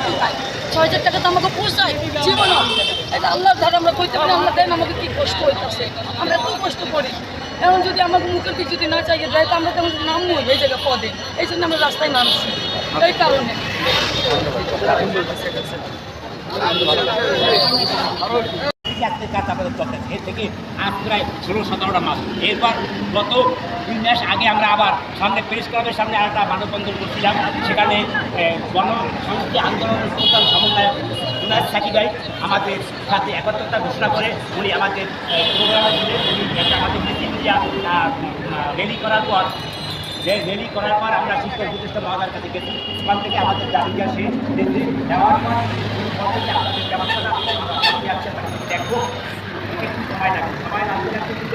কোথায়? ৬,০০০ টাকা তো আমাকে পোষায় জীবনও। এটা আল্লাহর ধারা আমরা কইতে পারি, আল্লাহ দেন আমাকে কী কষ্ট হইতেছে, আমরা এত কষ্ট করি। এখন যদি আমাকে মুখের দিক যদি না চাইয়ে দেয় তো আমরা তেমন নামবো এই জায়গায় পদে, এই জন্য আমরা রাস্তায় নামছি এই কারণে। এর থেকে আজ প্রায় 16-17টা মাস। এরপর গত 2 মাস আগে আমরা আবার সামনে প্রেস ক্লাবের সামনে একটা মানববন্ধন করছিলাম। সেখানে গণসংহতি আন্দোলনের প্রধান সমন্বয়ক জুনায়েদ সাকিব ভাই আমাদের সাথে একত্রতা ঘোষণা করে উনি আমাদের প্রোগ্রামে উনি আমাদের মিছিল র্যালি করার পর আমরা শিক্ষক প্রতিষ্ঠা মহাদার কাছে গেছি। সেখান থেকে আমাদের দাবি আসে দেওয়ার পর আপনাদের ব্যবস্থাটা দেখবো। একটু সময় লাগবে কিন্তু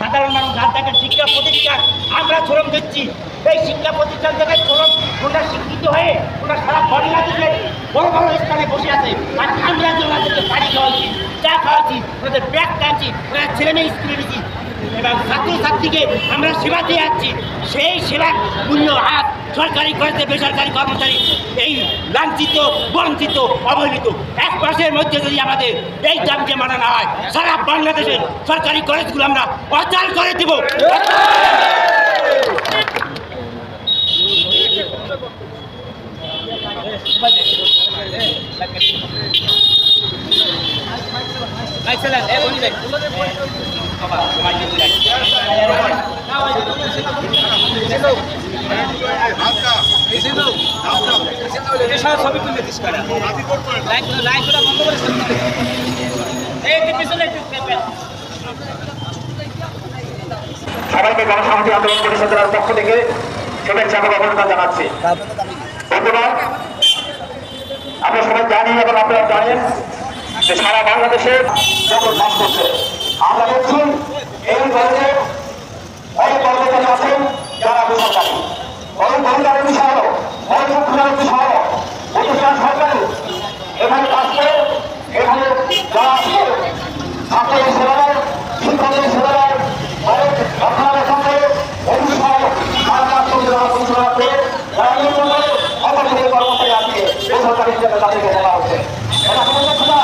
সাধারণ মানুষ রাস্তাঘাট শিক্ষা প্রতিষ্ঠান আমরা শ্রম দিচ্ছি। এই শিক্ষা প্রতিষ্ঠান থেকে শ্রম ওনারা শিক্ষিত হয়ে ওরা সারা বাংলাদেশে বড় বড় স্থানে বসে আছে। আর আমরা যে ওনাদেরকে বাড়ি খাওয়াচ্ছি, চা খাওয়াচ্ছি, ওদের ব্যাগ টানছি, ওরা ছেলে মেয়ে স্কুলে দিচ্ছি এবং ছাত্রছাত্রীকে আমরা সেবা দিয়ে যাচ্ছি। সেই সেবার মূল্য আজ সরকারি কলেজে বেসরকারি কর্মচারী এই লাঞ্ছিত, বঞ্চিত, অবহেলিত। 1 মাসের মধ্যে যদি আমাদের এই দাবিকে মানা না হয় সারা বাংলাদেশের সরকারি কলেজগুলো আমরা অচল করে দেব। সবাইকে গণসংহতি আন্দোলন পরিষদের পক্ষ থেকে শুভেচ্ছা এবং অভিনন্দন জানাচ্ছি। ধন্যবাদ। আমরা সবাই জানি এবং আপনারা জানেন যে সারা বাংলাদেশে যখন বাস করছে আমরা দেখছি এই কলেজে অনেক কর্মচারী আছেন যারা বেসরকারি, অনেক পরিবারের বিষয় হলো, অনেক সংখ্যার বিষয় হলো প্রতিষ্ঠান সরকারি এখানে কাজ করে এখানে যারা ছাত্রের সেবায় শিক্ষকের সেবায় অনেক রক্ষণাবেক্ষণ করে এই বিষয়ে পরিচালনা করে অপরাধের কর্মচারী আজকে বেসরকারি হিসেবে তাদেরকে বলা হচ্ছে। এটা কোনো কথা না,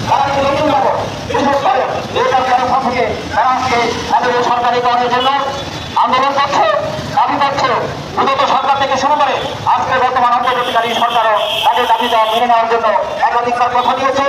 তারা কিন্তু নতুন ব্যাপক বিশেষ করে জনসংখ্যা থেকে তারা আজকে তাদের সরকারিকরণের জন্য আন্দোলন করছে, দাবি করছে। বিগত সরকার থেকে শুরু করে আজকে বর্তমান অন্তর্বর্তীকালীন সরকারও তাদের দাবি দেওয়া মেনে নেওয়ার জন্য একাধিকবার কথা দিয়েছে।